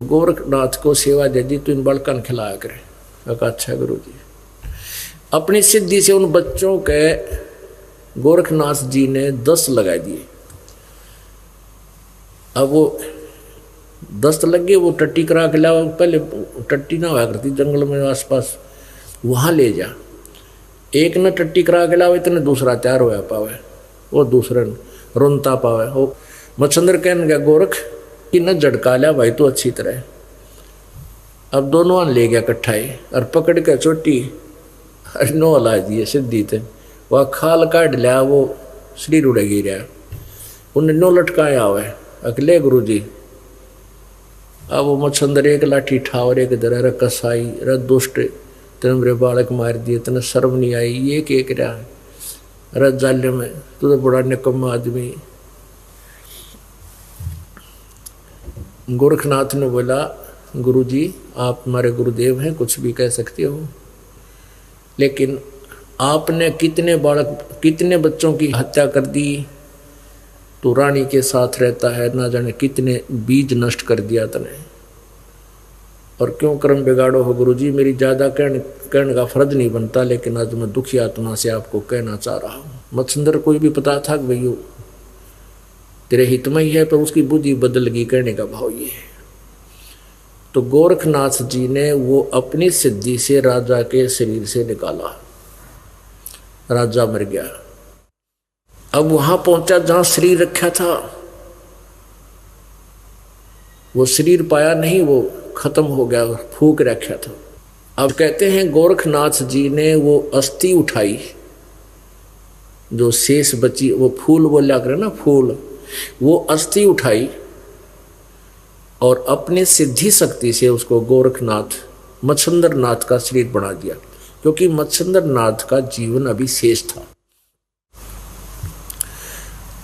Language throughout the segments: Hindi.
गोरखनाथ को सेवा दे दी तो इन बालकन खिलाया करे। कहा अच्छा गुरु जी। अपनी सिद्धि से उन बच्चों के गोरखनाथ जी ने 10 लगा दिए। अब वो 10 लग गए, वो टट्टी करा के लाओ। पहले टट्टी ना हुआ करती जंगल में आसपास, वहाँ ले जा। एक न टट्टी करा के लाओ, इतने दूसरा तैयार होया पावे, वो दूसरा रोनता पावे। वो मच्छंदर कहने गया गोरख कि न झटका लिया भाई तो अच्छी तरह। अब दोनों ले गया कट्ठाई और पकड़ के चोटी नो हला दिए सिद्धि थे। वह खाल काट लिया, वो शरीर उड़ गिरा। उन्हें नो लटकाया हुआ है अगले गुरु जी। अब वो मच्छंदर एक लाठी ठावर एक दर रे कसाई रे दुष्ट, तेने मेरे बालक मार दिए, तेने शर्म नहीं आई, ये के रहा है रे जाले में, तू तो बड़ा निकम्मा आदमी। गोरखनाथ ने बोला गुरु जी आप हमारे गुरुदेव हैं, कुछ भी कह सकते हो, लेकिन आपने कितने बच्चों की हत्या कर दी, तो रानी के साथ रहता है, ना जाने कितने बीज नष्ट कर दिया तने, और क्यों कर्म बिगाड़ो हो गुरु जी। मेरी ज़्यादा कहने का फर्ज नहीं बनता, लेकिन आज मैं दुखी आत्मा से आपको कहना चाह रहा हूँ। मत्स्येंद्र को भी पता था कि भैया तेरे हित में ही है, पर उसकी बुद्धि बदल गई। कहने का भाव ये है। तो गोरखनाथ जी ने वो अपनी सिद्धि से राजा के शरीर से निकाला, राजा मर गया। अब वहां पहुंचा जहां शरीर रखा था, वो शरीर पाया नहीं, वो खत्म हो गया, फूक रखा था। अब कहते हैं गोरखनाथ जी ने वो अस्थि उठाई, जो शेष बची, वो फूल बोला करे ना फूल, वो अस्थि उठाई और अपने सिद्धि शक्ति से उसको गोरखनाथ मच्छंदर नाथ का शरीर बना दिया, क्योंकि मच्छंदर नाथ का जीवन अभी शेष था।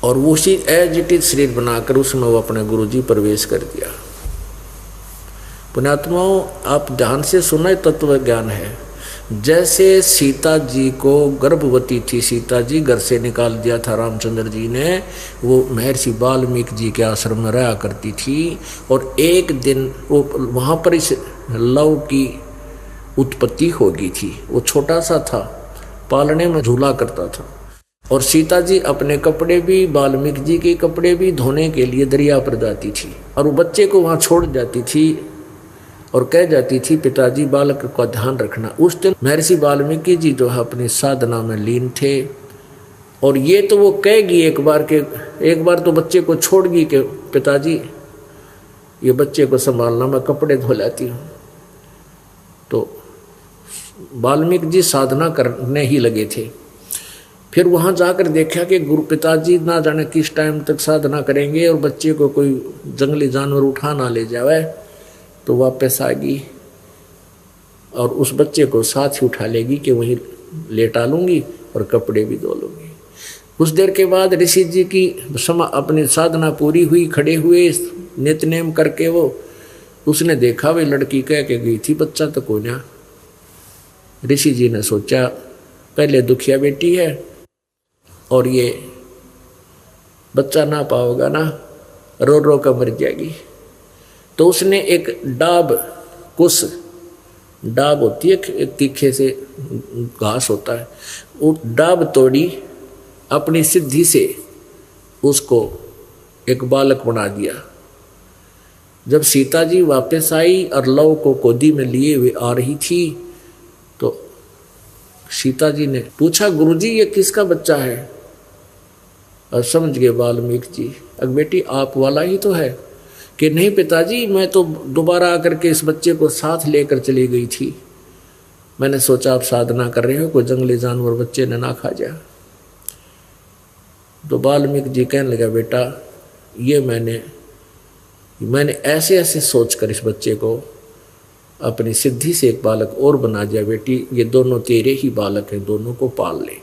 और वो उसी एज इट इज शरीर बनाकर उसमें वो अपने गुरुजी प्रवेश कर दिया। पुण्यात्माओं आप ध्यान से सुना, तत्व ज्ञान है। जैसे सीता जी को गर्भवती थी, सीता जी घर से निकाल दिया था रामचंद्र जी ने, वो महर्षि वाल्मीकि जी के आश्रम में रहा करती थी, और एक दिन वो वहाँ पर इस लव की उत्पत्ति हो गई थी। वो छोटा सा था, पालने में झूला करता था, और सीता जी अपने कपड़े भी, वाल्मीकि जी के कपड़े भी धोने के लिए दरिया पर जाती थी, और वो बच्चे को वहाँ छोड़ जाती थी और कह जाती थी पिताजी बालक का ध्यान रखना। उस दिन महर्षि वाल्मीकि जी जो है अपनी साधना में लीन थे, और ये तो वो कहेगी एक बार तो बच्चे को छोड़ गई कि पिताजी ये बच्चे को संभालना, मैं कपड़े धो लाती हूँ। तो वाल्मीकि जी साधना करने ही लगे थे। फिर वहाँ जाकर देखा कि गुरु पिताजी ना जाने किस टाइम तक साधना करेंगे, और बच्चे को कोई जंगली जानवर उठा ना ले जावे, तो वापस आ गई और उस बच्चे को साथ ही उठा लेगी कि वहीं लेटा लूँगी और कपड़े भी धो लूँगी। कुछ देर के बाद ऋषि जी की अपनी साधना पूरी हुई, खड़े हुए नित्यनेम करके, वो उसने देखा वे लड़की कह के गई थी बच्चा तो कोई ना। ऋषि जी ने सोचा पहले दुखिया बेटी है और ये बच्चा ना पाओगा ना, रो रो कर मर जाएगी। तो उसने एक डाब होती है, एक तीखे से घास होता है, वो डाब तोड़ी, अपनी सिद्धि से उसको एक बालक बना दिया। जब सीता जी वापस आई और लव को गोदी में लिए हुए आ रही थी, तो सीता जी ने पूछा गुरुजी ये किसका बच्चा है? और समझ गए वाल्मीकि जी, अब बेटी आप वाला ही तो है। कि नहीं पिताजी, मैं तो दोबारा आकर के इस बच्चे को साथ लेकर चली गई थी, मैंने सोचा आप साधना कर रहे हो, कोई जंगली जानवर बच्चे ने ना खा जाए। तो वाल्मीकि जी कहने लगा बेटा ये मैंने ऐसे ऐसे सोचकर इस बच्चे को अपनी सिद्धि से एक बालक और बना दिया। बेटी ये दोनों तेरे ही बालक हैं, दोनों को पाल ले।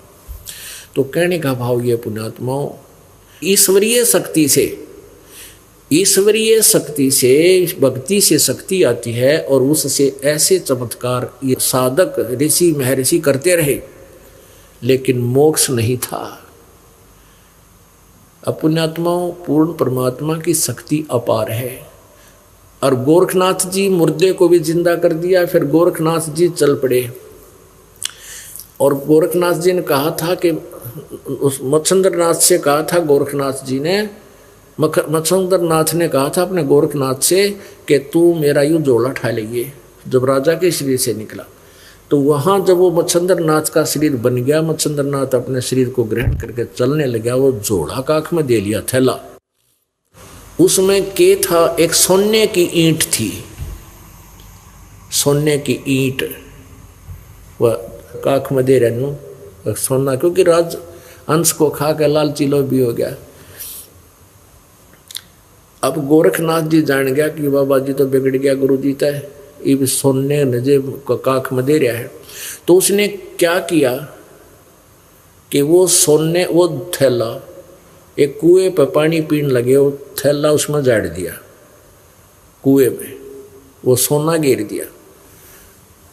तो कहने का भाव ये पुण्यात्माओं, ईश्वरीय शक्ति से भक्ति से शक्ति आती है, और उससे ऐसे चमत्कार ये साधक ऋषि महर्षि करते रहे, लेकिन मोक्ष नहीं था। पुण्यात्माओं पूर्ण परमात्मा की शक्ति अपार है, और गोरखनाथ जी मुर्दे को भी जिंदा कर दिया। फिर गोरखनाथ जी चल पड़े और गोरखनाथ जी ने कहा था कि उस मच्छिंद्रनाथ से कहा था, गोरखनाथ जी ने मच्छिंद्रनाथ ने कहा था अपने गोरखनाथ से कि तू मेरा यूँ जोड़ा ठा लीजिए। जब राजा के शरीर से निकला तो वहाँ जब वो मच्छिंद्रनाथ का शरीर बन गया, मच्छिंद्रनाथ अपने शरीर को ग्रहण करके चलने लगा, वो जोड़ा काख में दे लिया थैला। उसमें के था, एक सोने की ईंट थी, सोने की ईंट वह काख में दे रहनु सोना, क्योंकि राज अंश को खा के लालची लोभी हो गया। अब गोरखनाथ जी जान गया कि बाबा जी तो बिगड़ गया, गुरु जी तय ये सोने नजे काख में दे रहा है। तो उसने क्या किया कि वो सोने, वो थैला एक कुएं पर पानी पीने लगे, वो थैला उसमें जाड़ दिया कुएं में, वो सोना गिर दिया।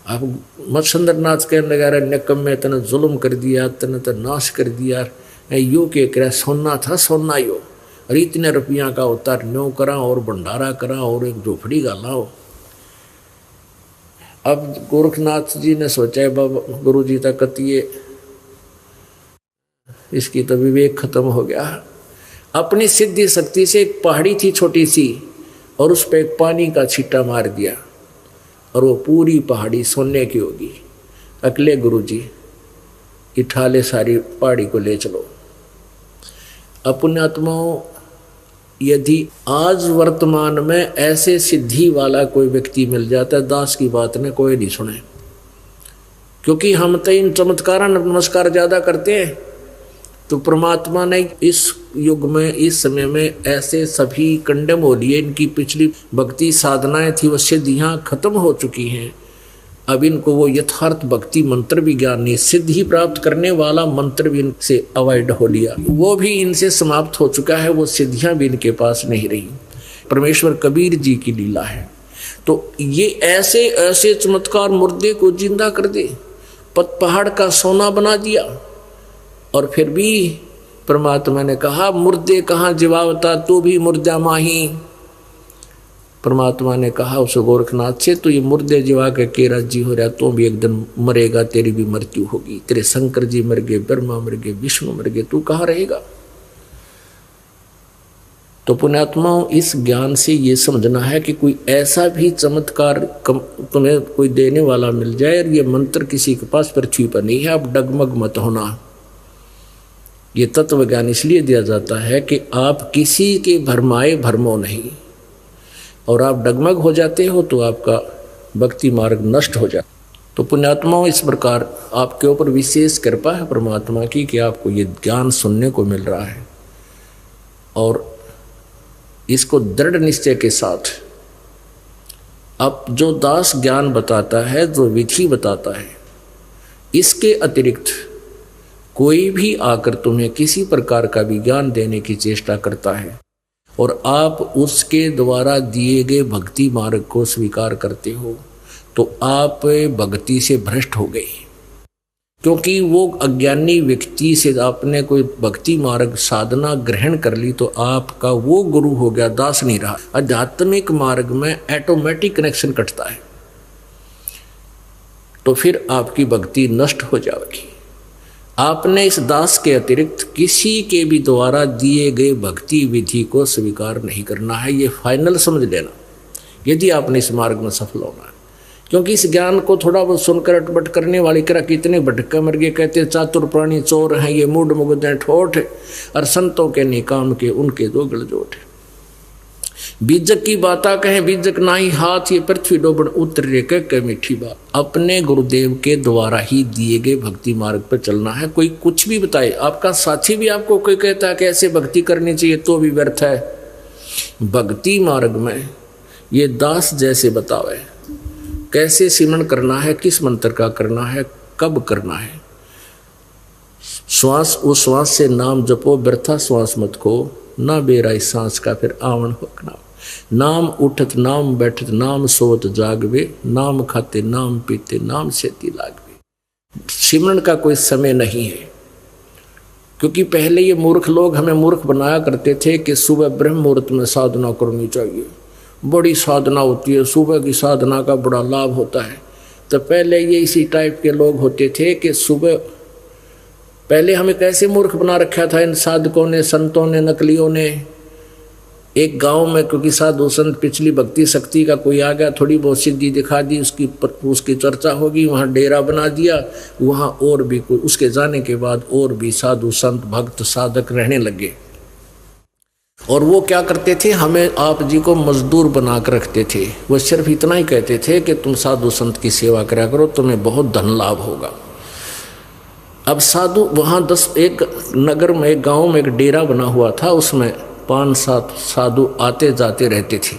अब मच्छिंद्रनाथ कहने लगा, रे निकम्मे तने जुल्म कर दिया, तने तो नाश कर दिया, यो के कह सोना था सोना यो, और इतने रुपया का उतार न्यो करा और भंडारा करा और एक झोपड़ी गालाओ। अब गोरखनाथ जी ने सोचा बाबा गुरु जी तक कतिये इसकी तो विवेक खत्म हो गया। अपनी सिद्धि शक्ति से एक पहाड़ी थी छोटी सी और उस पर एक पानी का छिट्टा मार दिया और वो पूरी पहाड़ी सोने की होगी। अगले गुरु जी उठा ले सारी पहाड़ी को ले चलो। अपने आत्माओं, यदि आज वर्तमान में ऐसे सिद्धि वाला कोई व्यक्ति मिल जाता है, दास की बात ने कोई नहीं सुने, क्योंकि हम तो इन चमत्कार नमस्कार ज़्यादा करते हैं। तो परमात्मा ने इस युग में, इस समय में ऐसे सभी कंडम हो लिए, इनकी पिछली भक्ति साधनाएं थी वो सिद्धियाँ खत्म हो चुकी हैं। अब इनको वो यथार्थ भक्ति मंत्र भी ज्ञान नहीं, सिद्धि प्राप्त करने वाला मंत्र भी इनसे अवॉइड हो लिया, वो भी इनसे समाप्त हो चुका है, वो सिद्धियां भी इनके पास नहीं रही। परमेश्वर कबीर जी की लीला है। तो ये ऐसे ऐसे चमत्कार मुर्दे को जिंदा कर दे, पहाड़ का सोना बना दिया। और फिर भी परमात्मा ने कहा, मुर्दे कहाँ जीवावता तू भी मुर्दा माही। परमात्मा ने कहा उस गोरखनाथ से, तो ये मुर्दे जीवा के राजी हो रहा, तो भी एक दिन मरेगा, तेरी भी मृत्यु होगी। तेरे शंकर जी मर गए, ब्रह्मा मर गए, विष्णु मर गए, तू कहाँ रहेगा। तो पुण्यात्माओं, इस ज्ञान से ये समझना है कि कोई ऐसा भी चमत्कार तुम्हें कोई देने वाला मिल जाए और ये मंत्र किसी के पास पृथ्वी पर नहीं है, अब डगमग मत होना। ये तत्व ज्ञान इसलिए दिया जाता है कि आप किसी के भरमाए भरमो नहीं, और आप डगमग हो जाते हो तो आपका भक्ति मार्ग नष्ट हो जाता। तो पुण्यात्माओं, इस प्रकार आपके ऊपर विशेष कृपा है परमात्मा की कि आपको ये ज्ञान सुनने को मिल रहा है, और इसको दृढ़ निश्चय के साथ अब जो दास ज्ञान बताता है, जो विधि बताता है, इसके अतिरिक्त कोई भी आकर तुम्हें किसी प्रकार का भी ज्ञान देने की चेष्टा करता है और आप उसके द्वारा दिए गए भक्ति मार्ग को स्वीकार करते हो, तो आप भक्ति से भ्रष्ट हो गए। क्योंकि वो अज्ञानी व्यक्ति से आपने कोई भक्ति मार्ग साधना ग्रहण कर ली तो आपका वो गुरु हो गया, दास नहीं रहा। आध्यात्मिक मार्ग में ऑटोमेटिक कनेक्शन कटता है, तो फिर आपकी भक्ति नष्ट हो जाएगी। आपने इस दास के अतिरिक्त किसी के भी द्वारा दिए गए भक्ति विधि को स्वीकार नहीं करना है, ये फाइनल समझ लेना, यदि आपने इस मार्ग में सफल होना है। क्योंकि इस ज्ञान को थोड़ा बहुत सुनकर अटपट करने वाले करा कितने भटके मर गए, कहते चातुर प्राणी चोर हैं, ये मूड मुग्ध हैं ठोठ, और संतों के निकाम के उनके दो गलजोट। बीजक की बाता कहें बीजक नाही हाथ, ये पृथ्वी डोबन उतर कह मीठी बात। अपने गुरुदेव के द्वारा ही दिए गए भक्ति मार्ग पर चलना है। कोई कुछ भी बताए, आपका साथी भी आपको कोई कहता है कि ऐसे भक्ति करनी चाहिए, तो भी व्यर्थ है। भक्ति मार्ग में ये दास जैसे बतावे कैसे सिमरन करना है, किस मंत्र का करना है, कब करना है। श्वास उस श्वास से नाम जपो, व्यर्था श्वास मत को, ना बेराई सांस का फिर आवन होना। नाम उठत नाम बैठत नाम सोत जागवे, नाम खाते नाम पीते नाम सेती लागवे। सिमरन का कोई समय नहीं है, क्योंकि पहले ये मूर्ख लोग हमें मूर्ख बनाया करते थे कि सुबह ब्रह्म मुहूर्त में साधना करनी चाहिए, बड़ी साधना होती है, सुबह की साधना का बड़ा लाभ होता है। तो पहले ये इसी टाइप के लोग होते थे कि सुबह, पहले हमें कैसे मूर्ख बना रखा था इन साधकों ने, संतों ने, नकलियों ने। एक गांव में क्योंकि साधु संत पिछली भक्ति शक्ति का कोई आ गया, थोड़ी बहुत सिद्धि दिखा दी, उसकी चर्चा होगी, वहाँ डेरा बना दिया, वहाँ और भी कोई, उसके जाने के बाद और भी साधु संत भक्त साधक रहने लगे। और वो क्या करते थे, हमें आप जी को मजदूर बना कर रखते थे। वो सिर्फ इतना ही कहते थे कि तुम साधु संत की सेवा करा करो, तुम्हें बहुत धन लाभ होगा। अब साधु वहाँ 10 एक नगर में, एक गाँव में एक डेरा बना हुआ था, उसमें 5-7 साधु आते जाते रहते थे।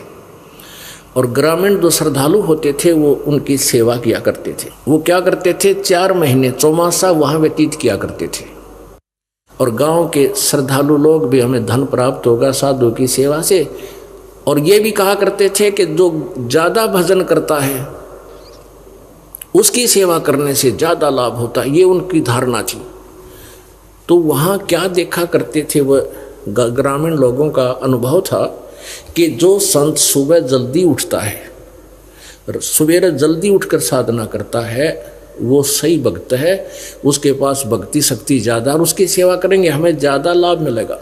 और ग्रामीण जो श्रद्धालु होते थे वो उनकी सेवा किया करते थे। वो क्या करते थे, 4 महीने चौमासा वहाँ व्यतीत किया करते थे। और गांव के श्रद्धालु लोग भी, हमें धन प्राप्त होगा साधु की सेवा से। और ये भी कहा करते थे कि जो ज़्यादा भजन करता है उसकी सेवा करने से ज़्यादा लाभ होता है, ये उनकी धारणा थी। तो वहाँ क्या देखा करते थे, वह ग्रामीण लोगों का अनुभव था कि जो संत सुबह जल्दी उठता है, सवेरे जल्दी उठकर साधना करता है, वो सही भक्त है, उसके पास भक्ति शक्ति ज़्यादा, और उसकी सेवा करेंगे हमें ज़्यादा लाभ मिलेगा।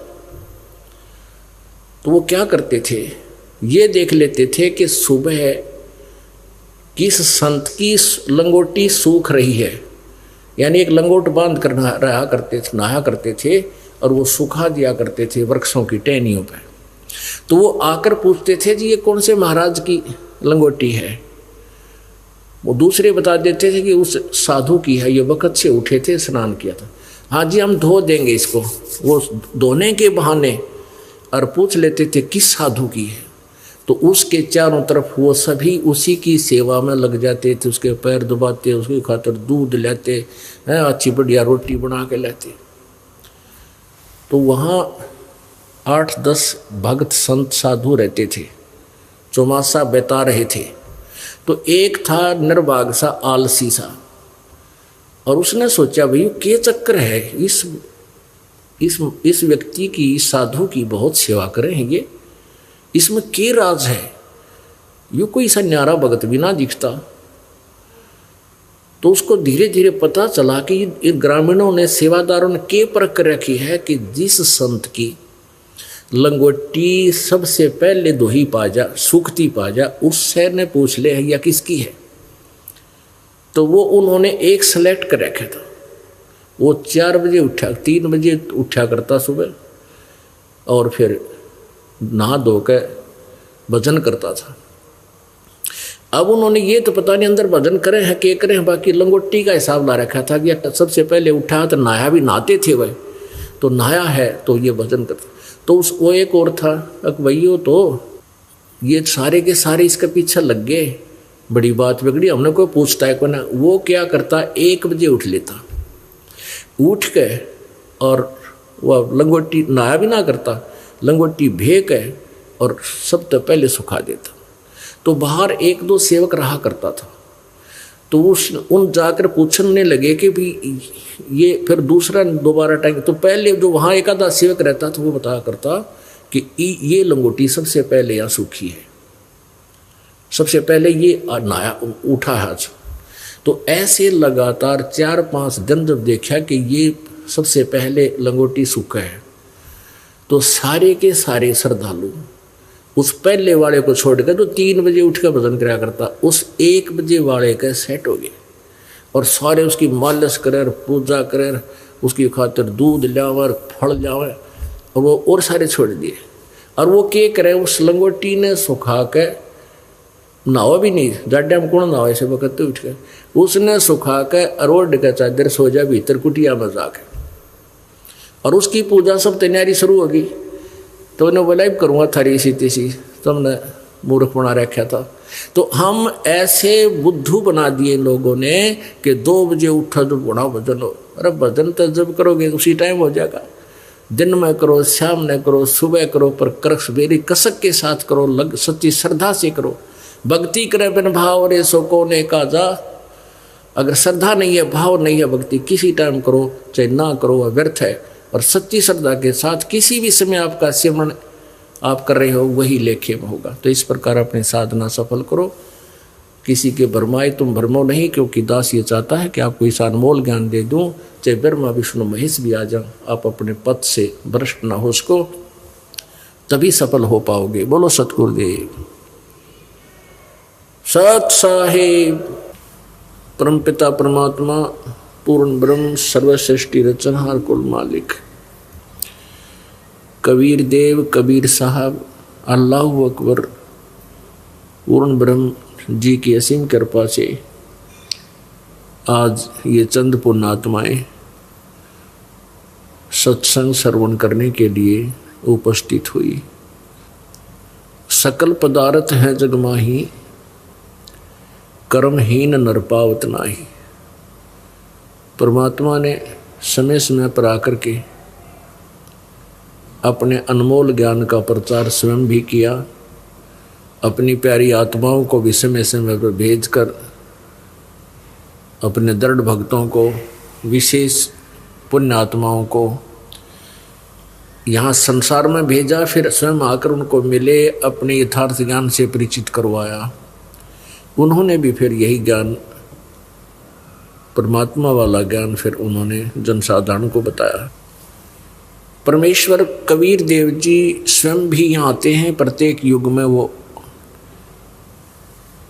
तो वो क्या करते थे, ये देख लेते थे कि सुबह किस संत की लंगोटी सूख रही है, यानी एक लंगोट बांध कर नहाया करते थे और वो सुखा दिया करते थे वृक्षों की टहनियों पर। तो वो आकर पूछते थे जी ये कौन से महाराज की लंगोटी है। वो दूसरे बता देते थे कि उस साधु की है, ये वक्त से उठे थे, स्नान किया था। हाँ जी हम धो देंगे इसको। वो धोने के बहाने और पूछ लेते थे किस साधु की है, तो उसके चारों तरफ वो सभी उसी की सेवा में लग जाते थे, उसके पैर दबाते, उसकी खातिर दूध लेते हैं, अच्छी बढ़िया रोटी बना के लेते। तो वहाँ 8-10 भक्त संत साधु रहते थे, चौमासा बिता रहे थे। तो एक था निर्भाग सा, आलसी सा, और उसने सोचा भाई क्या चक्कर है, इस व्यक्ति की, इस साधु की बहुत सेवा करें ये, इसमें क्या राज है, यू कोई सा न्यारा भगत भी ना दिखता। तो उसको धीरे धीरे पता चला कि इन ग्रामीणों ने, सेवादारों ने क्या परख रखी है कि जिस संत की लंगोटी सबसे पहले दोही पाजा, सूखती पाजा, उससे ने पूछ ले या किसकी है। तो वो उन्होंने एक सेलेक्ट कर रखा था। वो 4 बजे उठा, 3 बजे उठा करता सुबह, और फिर नहा धो के भजन करता था। अब उन्होंने ये तो पता नहीं अंदर भजन करे हैं क्या करे हैं, बाकी लंगोटी का हिसाब ला रखा था कि सबसे पहले उठा तो नहाया, भी नहाते थे वह, तो नहाया है तो ये भजन करता। तो वो एक और था अकबैयो, तो ये सारे के सारे इसके पीछे लग गए, बड़ी बात बिगड़ी, हमने कोई पूछता है को ना। वो क्या करता, 1 बजे उठ लेता, उठ के और वह लंगोटी नहाया भी ना करता, लंगोटी भेक है और सबसे पहले सुखा देता। तो बाहर 1-2 सेवक रहा करता था, तो उन जाकर पूछने लगे कि भी ये फिर दूसरा दोबारा टाइम, तो पहले जो वहाँ एक आधा सेवक रहता था वो बताया करता कि ये लंगोटी सबसे पहले यहाँ सूखी है, सबसे पहले ये नया उठा है आज। तो ऐसे लगातार 4-5 दिन जब देखा कि ये सबसे पहले लंगोटी सूखा है, तो सारे के सारे श्रद्धालु उस पहले वाले को छोड़ कर, जो 3 बजे उठ कर भजन कराया करता, उस 1 बजे वाले के सेट हो गए, और सारे उसकी मालिश करे, पूजा करे, उसकी खातिर दूध लावर, फल लावे, और वो और सारे छोड़ दिए। और वो क्या करे, उस लंगोटी ने सुखा के, नहावा भी नहीं, जाड्या में कौन नहावा ऐसे वक्त उठ के, उसने सुखा के अरोड के चादर सो जा भीतर कुटिया में जाके, और उसकी पूजा सब तैयारी शुरू होगी। तो उन्हें बोला करूँगा थारी सी तीसी, तुमने मूर्ख बना रखा था। तो हम ऐसे बुद्धू बना दिए लोगों ने कि 2 बजे उठा जो बड़ा भजन हो। अरे भजन तो जब करोगे उसी टाइम हो जाएगा, दिन में करो, शाम में करो, सुबह करो, पर करस बेरी कसक के साथ करो, लग सच्ची श्रद्धा से करो। भक्ति करे बिन भाव रे सो को ने काजा, अगर श्रद्धा नहीं है, भाव नहीं है, भक्ति किसी टाइम करो चाहे ना करो वह व्यर्थ है। और सच्ची श्रद्धा के साथ किसी भी समय आपका सिमरन आप कर रहे हो वही लेखे में होगा। तो इस प्रकार अपनी साधना सफल करो, किसी के भरमाए तुम भरमो नहीं, क्योंकि दास ये चाहता है कि आपको इस अनमोल ज्ञान दे दूं, चाहे ब्रह्मा विष्णु महेश भी आ जाओ, आप अपने पद से भ्रष्ट ना हो, उसको तभी सफल हो पाओगे। बोलो सतगुरुदेव सत साहेब। परमपिता परमात्मा पूर्ण ब्रह्म सर्वश्रेष्ठी रचनहार कुल मालिक कबीर देव कबीर साहब अल्लाह अकबर पूर्ण ब्रह्म जी की असीम कृपा से आज ये चंद पुण्यात्माएं सत्संग श्रवण करने के लिए उपस्थित हुई। सकल पदार्थ है जग माही, कर्महीन नर पावत नाही। परमात्मा ने समय समय पर आकर के अपने अनमोल ज्ञान का प्रचार स्वयं भी किया, अपनी प्यारी आत्माओं को भी समय समय पर भेजकर अपने दृढ़ भक्तों को, विशेष पुण्य आत्माओं को यहाँ संसार में भेजा, फिर स्वयं आकर उनको मिले, अपने यथार्थ ज्ञान से परिचित करवाया। उन्होंने भी फिर यही ज्ञान, परमात्मा वाला ज्ञान, फिर उन्होंने जनसाधारण को बताया। परमेश्वर कबीर देव जी स्वयं भी यहाँ आते हैं। प्रत्येक युग में वो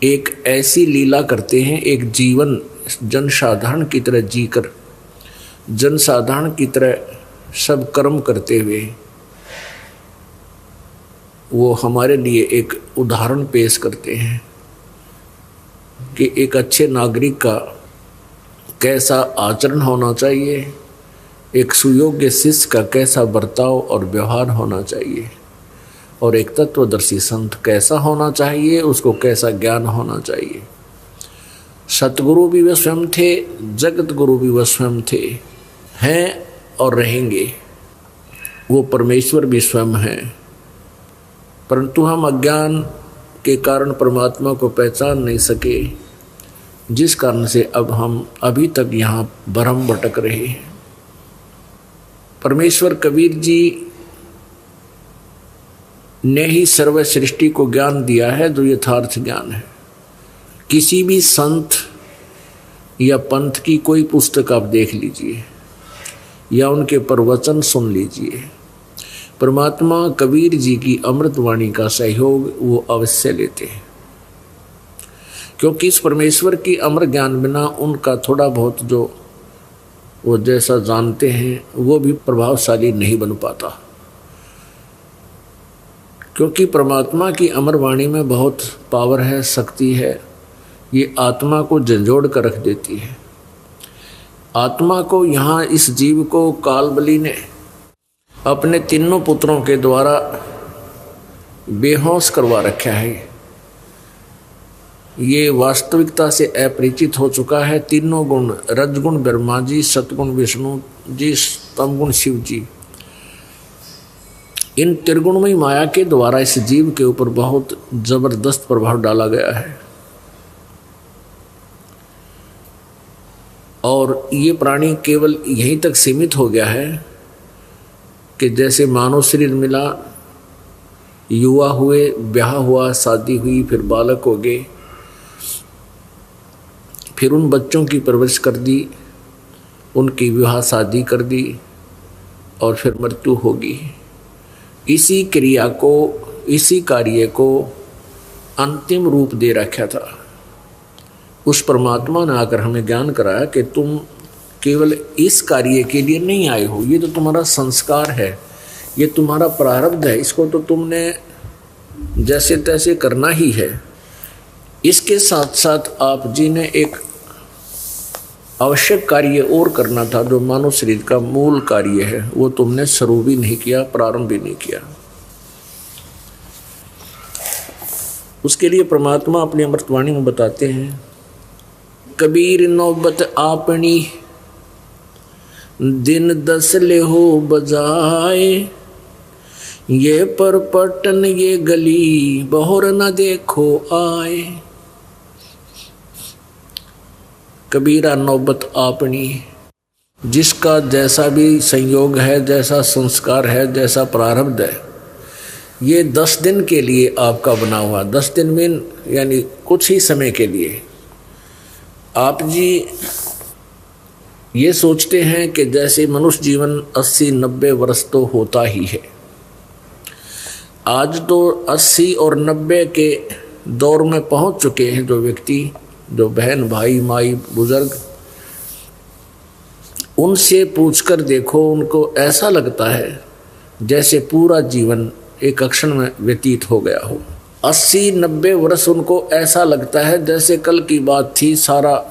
एक ऐसी लीला करते हैं, एक जीवन जनसाधारण की तरह जीकर, जनसाधारण की तरह सब कर्म करते हुए वो हमारे लिए एक उदाहरण पेश करते हैं कि एक अच्छे नागरिक का कैसा आचरण होना चाहिए, एक सुयोग्य शिष्य का कैसा बर्ताव और व्यवहार होना चाहिए, और एक तत्वदर्शी संत कैसा होना चाहिए, उसको कैसा ज्ञान होना चाहिए। सतगुरु भी वह स्वयं थे, जगत गुरु भी वह स्वयं थे, हैं और रहेंगे। वो परमेश्वर भी स्वयं हैं, परंतु हम अज्ञान के कारण परमात्मा को पहचान नहीं सके, जिस कारण से अब हम अभी तक यहाँ भ्रम भटक रहे हैं। परमेश्वर कबीर जी ने ही सर्व सृष्टि को ज्ञान दिया है, जो यथार्थ ज्ञान है। किसी भी संत या पंथ की कोई पुस्तक आप देख लीजिए या उनके प्रवचन सुन लीजिए, परमात्मा कबीर जी की अमृतवाणी का सहयोग वो अवश्य लेते हैं, क्योंकि इस परमेश्वर की अमर ज्ञान बिना उनका थोड़ा बहुत जो वो जैसा जानते हैं वो भी प्रभावशाली नहीं बन पाता, क्योंकि परमात्मा की अमर वाणी में बहुत पावर है, शक्ति है। ये आत्मा को झंझोड़ कर रख देती है। आत्मा को यहाँ इस जीव को कालबली ने अपने तीनों पुत्रों के द्वारा बेहोश करवा रखा है। ये वास्तविकता से अपरिचित हो चुका है। तीनों गुण, रजगुण ब्रह्मा जी, सतगुण विष्णु जी, तमगुण शिव जी, इन त्रिगुणमयी माया के द्वारा इस जीव के ऊपर बहुत जबरदस्त प्रभाव डाला गया है। और ये प्राणी केवल यहीं तक सीमित हो गया है कि जैसे मानव शरीर मिला, युवा हुए, ब्याह हुआ, शादी हुई, फिर बालक हो गए, फिर उन बच्चों की परवरिश कर दी, उनकी विवाह शादी कर दी, और फिर मृत्यु होगी। इसी क्रिया को, इसी कार्य को अंतिम रूप दे रखा था। उस परमात्मा ने आकर हमें ज्ञान कराया कि तुम केवल इस कार्य के लिए नहीं आए हो, ये तो तुम्हारा संस्कार है, ये तुम्हारा प्रारब्ध है, इसको तो तुमने जैसे तैसे करना ही है। इसके साथ साथ आप जी ने एक आवश्यक कार्य और करना था, जो मानव शरीर का मूल कार्य है, वो तुमने शुरू भी नहीं किया, प्रारंभ भी नहीं किया। उसके लिए परमात्मा अपनी अमृतवाणी में बताते हैं, कबीर नौबत आपनी दिन 10 ले हो बजाए, ये परपटन ये गली बहुर न देखो आए। कबीरा नौबत आपनी, जिसका जैसा भी संयोग है, जैसा संस्कार है, जैसा प्रारब्ध है, ये 10 दिन के लिए आपका बना हुआ, 10 दिन में यानी कुछ ही समय के लिए। आप जी ये सोचते हैं कि जैसे मनुष्य जीवन 80-90 वर्ष तो होता ही है। आज तो 80 और 90 के दौर में पहुंच चुके हैं जो व्यक्ति, जो बहन भाई माई बुजुर्ग, उनसे पूछकर देखो, उनको ऐसा लगता है जैसे पूरा जीवन एक क्षण में व्यतीत हो गया हो। 80-90 वर्ष उनको ऐसा लगता है जैसे कल की बात थी, सारा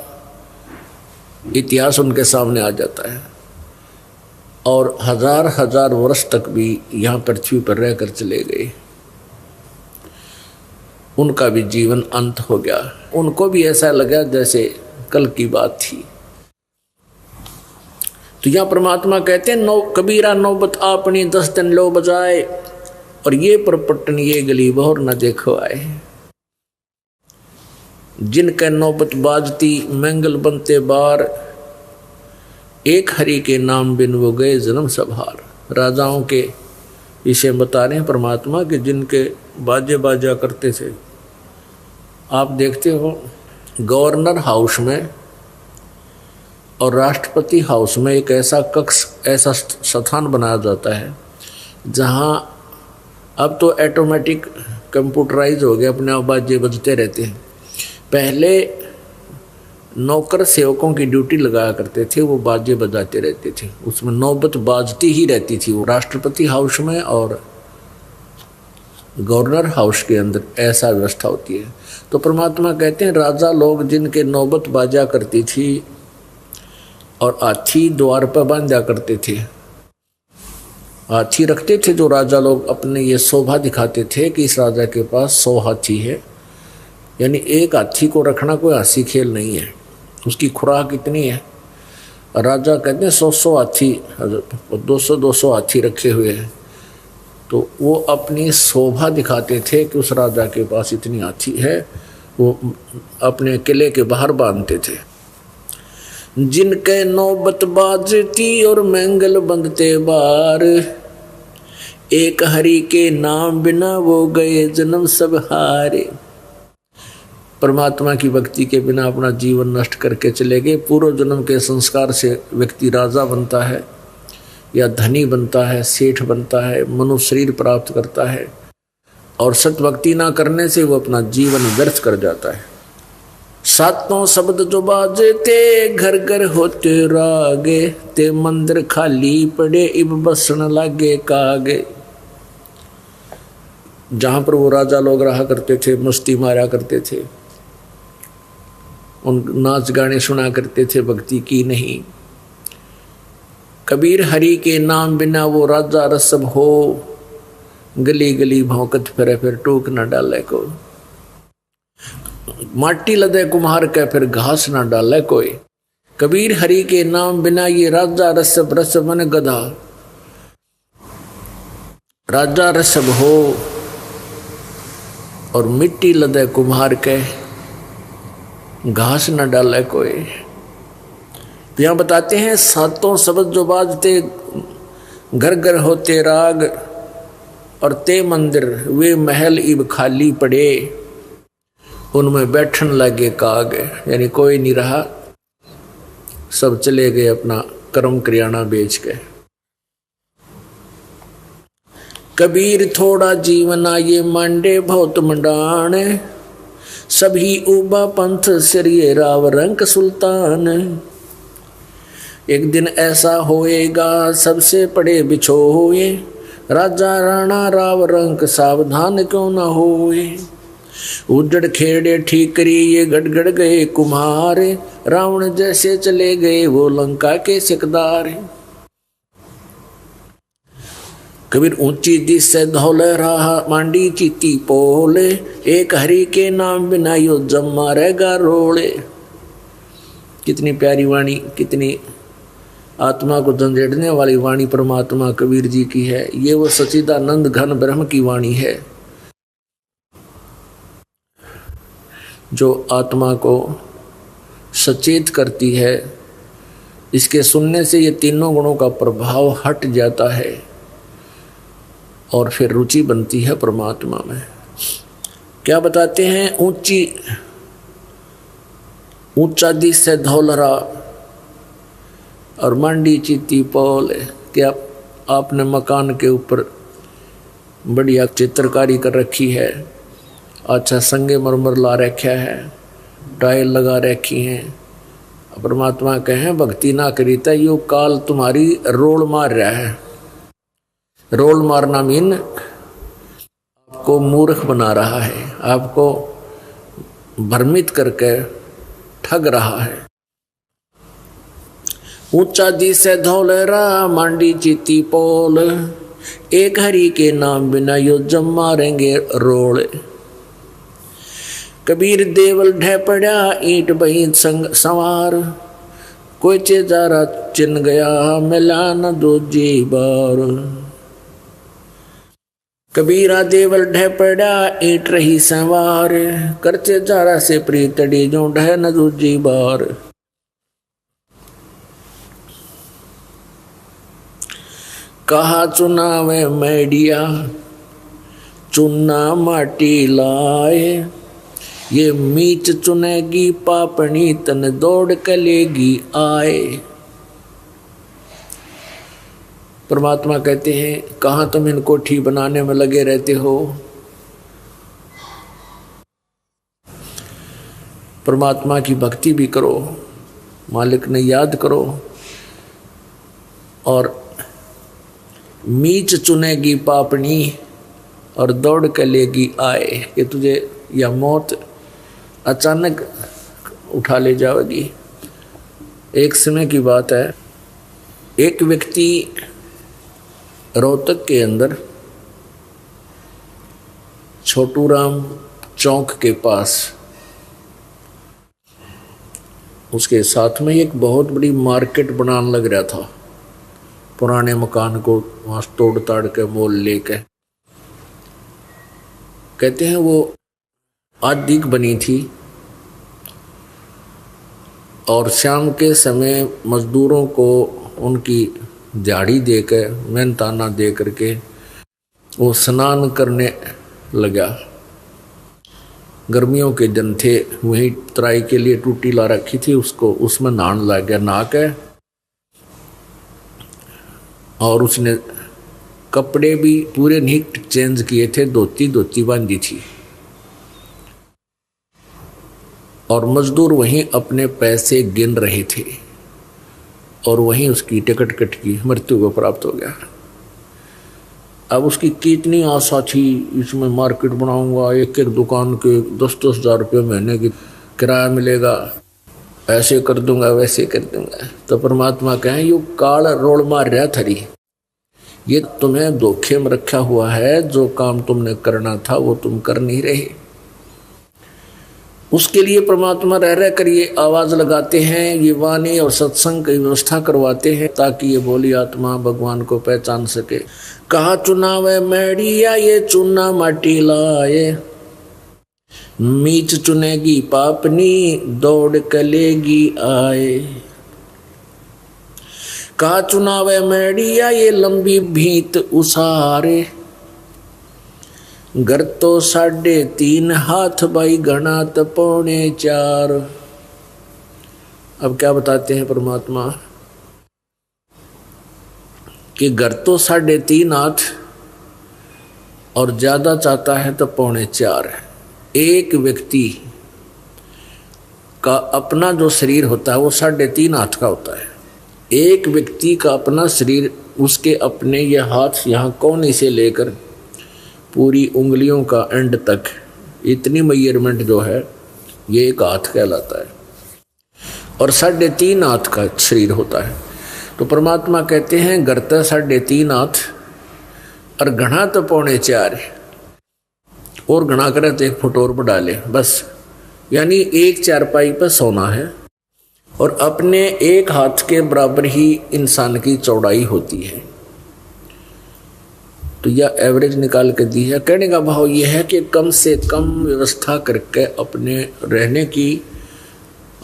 इतिहास उनके सामने आ जाता है। और हजार वर्ष तक भी यहाँ पृथ्वी पर रहकर चले गए, उनका भी जीवन अंत हो गया। उनको भी ऐसा लगा जैसे कल की बात थी। तो यहाँ परमात्मा कहते हैं, कबीरा नौबत आपनी 10 दिन लो बजाए, और ये परपटन ये गली बहुर न देखो आए। जिनका नौबत बाजती मंगल बनते बार, एक हरि के नाम बिन वो गए जन्म सभार। राजाओं के विषय बता रहे हैं परमात्मा कि जिनके बाजे बाजा करते थे। आप देखते हो गवर्नर हाउस में और राष्ट्रपति हाउस में एक ऐसा कक्ष, ऐसा स्थान बनाया जाता है जहां अब तो ऑटोमेटिक कंप्यूटराइज हो गया, अपने आप बाजे बजते रहते हैं। पहले नौकर सेवकों की ड्यूटी लगाया करते थे, वो बाजे बजाते रहते थे, उसमें नौबत बाजती ही रहती थी। वो राष्ट्रपति हाउस में और गवर्नर हाउस के अंदर ऐसा व्यवस्था होती है। तो परमात्मा कहते हैं, राजा लोग जिनके नौबत बाजा करती थी और हाथी द्वार पर बांधा करते थे, हाथी रखते थे जो राजा लोग, अपने ये शोभा दिखाते थे कि इस राजा के पास 100 हाथी है। यानी एक हाथी को रखना कोई हंसी खेल नहीं है, उसकी खुराक इतनी है। राजा कहते हैं 100 हाथी, 200 हाथी रखे हुए हैं। तो वो अपनी शोभा दिखाते थे कि उस राजा के पास इतनी हाथी है, वो अपने किले के बाहर बांधते थे। जिनके नौबत बाजती और मंगल बंदते बार, एक हरि के नाम बिना वो गए जन्म सब हारे। परमात्मा की भक्ति के बिना अपना जीवन नष्ट करके चले गए। पूर्व जन्म के संस्कार से व्यक्ति राजा बनता है या धनी बनता है, सेठ बनता है, मनुष्य शरीर प्राप्त करता है, और सत्य भक्ति ना करने से वो अपना जीवन व्यर्थ कर जाता है। सातों शब्द जो बाजे ते घर घर होते रागे, ते मंदिर खाली पड़े इब बसन लागे कागे। जहां पर वो राजा लोग रहा करते थे, मस्ती मारा करते थे, उन नाच गाने सुना करते थे, भक्ति की नहीं। कबीर हरि के नाम बिना वो राजा रसब हो, गली गली भौंकत फिरे फिर टूक न डाले को। माटी लदे कुम्हार के फिर घास न डाले कोई। कबीर हरि के नाम बिना ये राजा रसब, रसब मन गधा, राजा रसब हो और मिट्टी लदे कुम्हार के घास न डाले कोई। तो यहाँ बताते हैं, सातों शब्द जो बाजते घर घर होते राग, और ते मंदिर वे महल इब खाली पड़े, उनमें बैठन लगे काग। यानी कोई नहीं रहा, सब चले गए अपना कर्म करियाना बेच के। कबीर थोड़ा जीवना ये मांडे बहुत मंडान, सभी उबा पंथ सिरिये राव रंक सुल्तान। एक दिन ऐसा होएगा सबसे पड़े बिछोए, राजा राणा राव रंक सावधान क्यों न होए। उजड़ खेड़े ठीकरी ये गड़गड़ गए कुम्हारे, रावण जैसे चले गए वो लंका के सिकदार। कबीर ऊंची दिस से धौले रहा मांडी चीती पोले, एक हरि के नाम बिना यो जम्मा रहेगा रोले। कितनी प्यारी वाणी, कितनी आत्मा को झंझेड़ने वाली वाणी परमात्मा कबीर जी की है। ये वो सच्चिदानंद घन ब्रह्म की वाणी है जो आत्मा को सचेत करती है। इसके सुनने से ये तीनों गुणों का प्रभाव हट जाता है और फिर रुचि बनती है परमात्मा में। क्या बताते हैं, ऊंचा दिसे धौलरा और मंडी चीती पोल। क्या आपने मकान के ऊपर बढ़िया चित्रकारी कर रखी है, अच्छा संगे मरमर ला रखा है, टाइल लगा रखी हैं, परमात्मा कहें भक्ति ना करी तो यो काल तुम्हारी रोल मार रहा है। रोल मारना मीन आपको मूर्ख बना रहा है, आपको भ्रमित करके ठग रहा है। ऊंचा दिसे धौलरा मांडी चीती पोल, एक हरि के नाम बिना यो जम मारेंगे रोल। कबीर देवल ढह पड़ा ईंट बही संग सवार, कोई चेजारा चिन गया मिला न दूजी बार। कबीरा देवल ढह पड़ा ईंट रही सवार, कर चेजारा से प्रीतड़ी जो ढह न दूजी बार। कहा चुनावे मैडिया चुना माटी लाए, ये मीच चुनेगी पापनी तन दौड़ कलेगी आए। परमात्मा कहते हैं कहाँ तुम इन कोठी बनाने में लगे रहते हो। परमात्मा की भक्ति भी करो, मालिक ने याद करो, और मीच चुनेगी पापनी और दौड़ के लेगी आए। ये तुझे यह मौत अचानक उठा ले जाएगी। एक समय की बात है, एक व्यक्ति रोहतक के अंदर छोटू राम चौक के पास, उसके साथ में एक बहुत बड़ी मार्केट बनाने लग रहा था। पुराने मकान को वहाँ तोड़ ताड़ के मोल लेके, कहते हैं वो आधिक बनी थी और शाम के समय मजदूरों को उनकी दिहाड़ी देकर मेहनताना दे करके वो स्नान करने लगा। गर्मियों के दिन थे, वहीं तराई के लिए टूटी ला रखी थी, उसको उसमें नहाने लग गया। नहा के और उसने कपड़े भी पूरे नीट चेंज किए थे, धोती बांधी थी। और मजदूर वहीं अपने पैसे गिन रहे थे और वहीं उसकी टिकट कट की मृत्यु को प्राप्त हो गया। अब उसकी कितनी आशा थी, इसमें मार्केट बनाऊंगा, एक एक दुकान के 10-10 हज़ार रुपये महीने की किराया मिलेगा, ऐसे कर दूंगा वैसे कर दूंगा। तो परमात्मा कहें यो काल रोल मार रहा थरी, ये तुम्हें धोखे में रखा हुआ है। जो काम तुमने करना था वो तुम कर नहीं रहे। उसके लिए परमात्मा रह रह कर ये आवाज लगाते हैं, ये वाणी और सत्संग की व्यवस्था करवाते हैं ताकि ये बोली आत्मा भगवान को पहचान सके। कहा चुनावे मैडिया ये चुना माटी लाए, मीच चुनेगी पापनी दौड़ कलेगी आए। कहा चुनावे मैडिया ये लंबी भीत उसारे, घर तो 3.5 हाथ भाई घना तो 4.25। अब क्या बताते हैं परमात्मा कि घर तो 3.5 हाथ और ज्यादा चाहता है तो 4.25। एक व्यक्ति का अपना जो शरीर होता है वो 3.5 हाथ का होता है। एक व्यक्ति का अपना शरीर, उसके अपने ये हाथ यहाँ कोने से लेकर पूरी उंगलियों का एंड तक इतनी मेजरमेंट जो है ये एक हाथ कहलाता है और 3.5 हाथ का शरीर होता है। तो परमात्मा कहते हैं घर तो 3.5 हाथ और घना तो 4.25 और घना करे तो 1 फुट और बढ़ा ले बस, यानी एक चारपाई पर सोना है और अपने एक हाथ के बराबर ही इंसान की चौड़ाई होती है। तो यह एवरेज निकाल के दी है। कहने का भाव यह है कि कम से कम व्यवस्था करके अपने रहने की,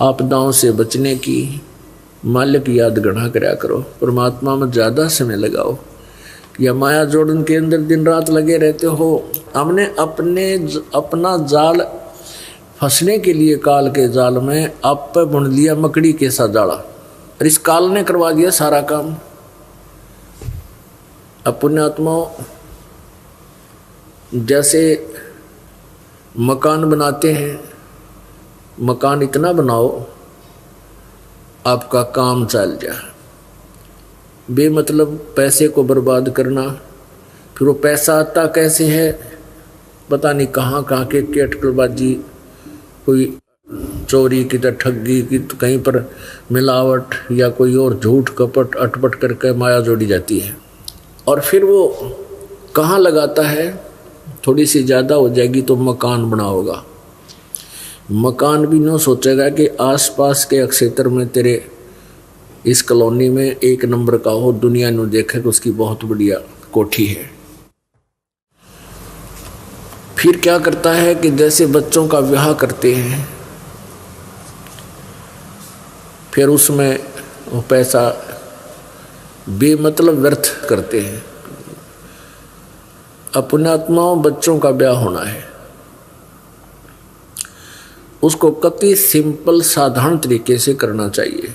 आपदाओं से बचने की मालिक याद गढ़ा करा करो। परमात्मा में ज़्यादा समय लगाओ या माया जोड़न के अंदर दिन रात लगे रहते हो। हमने अपना जाल फंसने के लिए काल के जाल में आप पे बुन लिया मकड़ी के सा जाला, और इस काल ने करवा दिया सारा काम। अब पुण्यात्माओं, जैसे मकान बनाते हैं, मकान इतना बनाओ आपका काम चल जाए, बेमतलब पैसे को बर्बाद करना। फिर वो पैसा आता कैसे है पता नहीं, कहाँ कहाँ के अटकलबाजी, कोई चोरी की तो ठगी की, तो कहीं पर मिलावट या कोई और झूठ कपट अटपट करके माया जोड़ी जाती है। और फिर वो कहाँ लगाता है, थोड़ी सी ज़्यादा हो जाएगी तो मकान बना होगा। मकान भी न सोचेगा कि आसपास के क्षेत्र में तेरे इस कॉलोनी में एक नंबर का हो, दुनिया ने देखे कि उसकी बहुत बढ़िया कोठी है। फिर क्या करता है कि जैसे बच्चों का विवाह करते हैं, फिर उसमें वो पैसा बेमतलब व्यर्थ करते हैं। अब पुण्यात्माओं, बच्चों का ब्याह होना है, उसको कति सिंपल साधारण तरीके से करना चाहिए।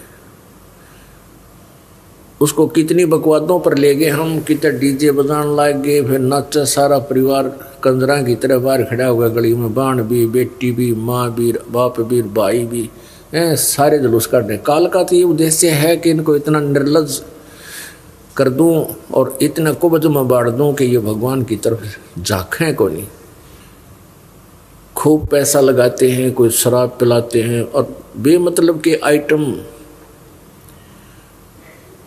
उसको कितनी बकवादों पर ले गए हम, कितने डीजे बजान लाग गए, फिर नाचा सारा परिवार कंजरा की तरह बाहर खड़ा हुआ गली में, बाण भी, बेटी भी, माँ भी, बाप भी, भाई भी, सारे जुलूस काटने। काल का तो ये उद्देश्य है कि इनको इतना निर्लज कर दूं और इतना कुबज में बाढ़ दूं कि ये भगवान की तरफ झांकें को नहीं। खूब पैसा लगाते हैं, कोई शराब पिलाते हैं और बेमतलब के आइटम,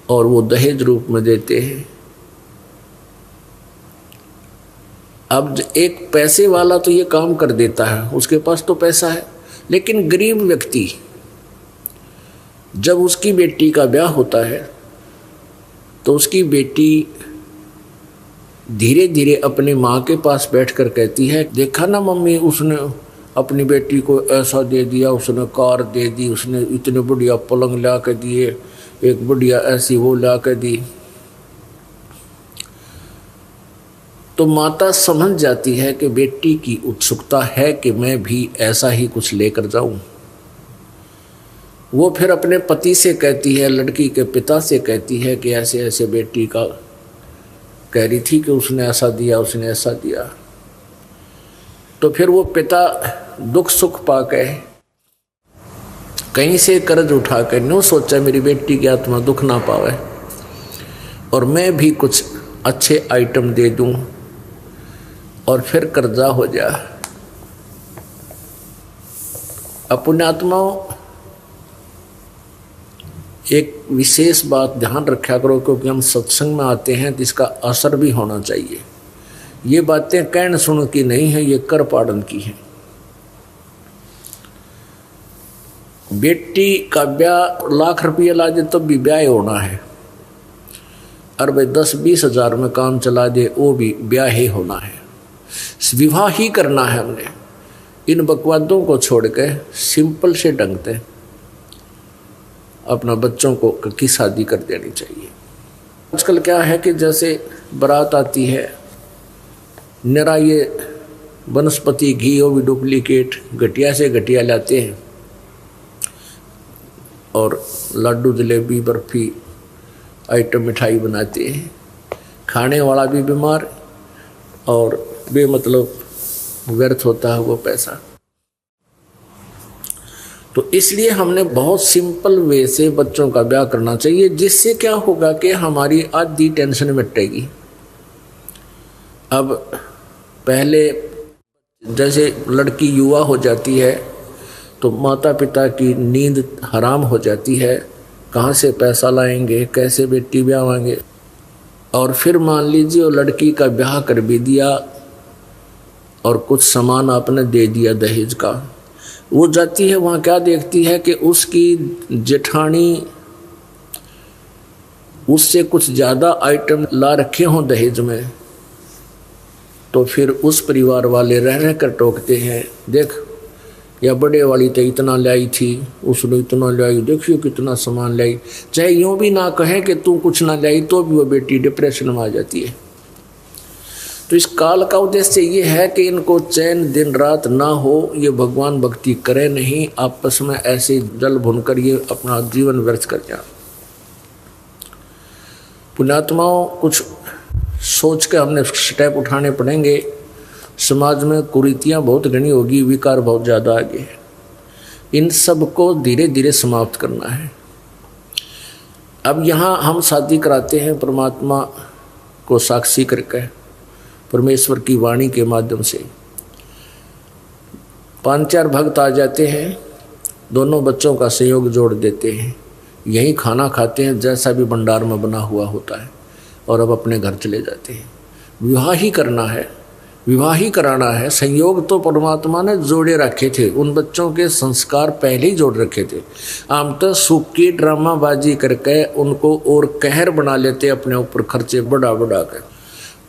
और वो दहेज रूप में देते हैं। अब एक पैसे वाला तो ये काम कर देता है, उसके पास तो पैसा है, लेकिन गरीब व्यक्ति जब उसकी बेटी का ब्याह होता है तो उसकी बेटी धीरे धीरे अपनी माँ के पास बैठकर कहती है, देखा ना मम्मी, उसने अपनी बेटी को ऐसा दे दिया, उसने कार दे दी, उसने इतने बढ़िया पलंग ला के दिए, एक बढ़िया ऐसी वो ला के दी। तो माता समझ जाती है कि बेटी की उत्सुकता है कि मैं भी ऐसा ही कुछ लेकर जाऊं। वो फिर अपने पति से कहती है, लड़की के पिता से कहती है कि ऐसे ऐसे बेटी का कह रही थी कि उसने ऐसा दिया, उसने ऐसा दिया। तो फिर वो पिता दुख सुख पाके कहीं से कर्ज उठा कर नो सोचा मेरी बेटी की आत्मा दुख ना पावे और मैं भी कुछ अच्छे आइटम दे दूं और फिर कर्जा हो जा। अपने आत्माओं, एक विशेष बात ध्यान रखा करो, क्योंकि हम सत्संग में आते हैं तो इसका असर भी होना चाहिए। ये बातें कहन सुन की नहीं है, ये कर पाड़न की है। बेटी का ब्याह लाख रुपये ला दे तो भी ब्याह होना है, और भाई 10-20 हज़ार में काम चला दे वो भी ब्याह ही होना है, विवाह ही करना है। हमने इन बकवादों को छोड़ के सिंपल से ढंग से अपना बच्चों को की शादी कर देनी चाहिए। आजकल क्या है कि जैसे बारात आती है, निरा ये वनस्पति घी वो भी डुप्लीकेट घटिया से घटिया लाते हैं, और लड्डू जलेबी बर्फी आइटम मिठाई बनाते हैं। खाने वाला भी बीमार और बेमतलब व्यर्थ होता है वो पैसा। तो इसलिए हमने बहुत सिंपल वे से बच्चों का ब्याह करना चाहिए, जिससे क्या होगा कि हमारी आधी टेंशन मिटेगी। अब पहले जैसे लड़की युवा हो जाती है तो माता पिता की नींद हराम हो जाती है, कहाँ से पैसा लाएंगे, कैसे बेटी ब्याहेंगे। और फिर मान लीजिए वो लड़की का ब्याह कर भी दिया और कुछ सामान आपने दे दिया दहेज का, वो जाती है वहाँ क्या देखती है कि उसकी जेठानी उससे कुछ ज़्यादा आइटम ला रखे हों दहेज में, तो फिर उस परिवार वाले रह रह कर टोकते हैं, देख या बड़े वाली तो इतना लाई थी, उसने इतना लाई, देखियो कितना सामान लाई। चाहे यूँ भी ना कहें कि तू कुछ ना लाई तो भी वो बेटी डिप्रेशन में आ जाती है। तो इस काल का उद्देश्य ये है कि इनको चैन दिन रात ना हो, ये भगवान भक्ति करे नहीं, आपस में ऐसे जल भुनकर ये अपना जीवन व्यर्थ कर जाए। पुण्यात्माओं, कुछ सोच के हमने स्टेप उठाने पड़ेंगे। समाज में कुरीतियाँ बहुत घनी होगी, विकार बहुत ज़्यादा आगे है। इन सब को धीरे धीरे समाप्त करना है। अब यहाँ हम शादी कराते हैं परमात्मा को साक्षी करके, परमेश्वर की वाणी के माध्यम से। 5-4 भक्त आ जाते हैं, दोनों बच्चों का संयोग जोड़ देते हैं, यही खाना खाते हैं जैसा भी भंडार में बना हुआ होता है, और अब अपने घर चले जाते हैं। विवाह ही करना है, विवाह ही कराना है। संयोग तो परमात्मा ने जोड़े रखे थे, उन बच्चों के संस्कार पहले ही जोड़ रखे थे। हम तो सूखी ड्रामाबाजी करके उनको और कहर बना लेते अपने ऊपर, खर्चे बढ़ा बढ़ा कर।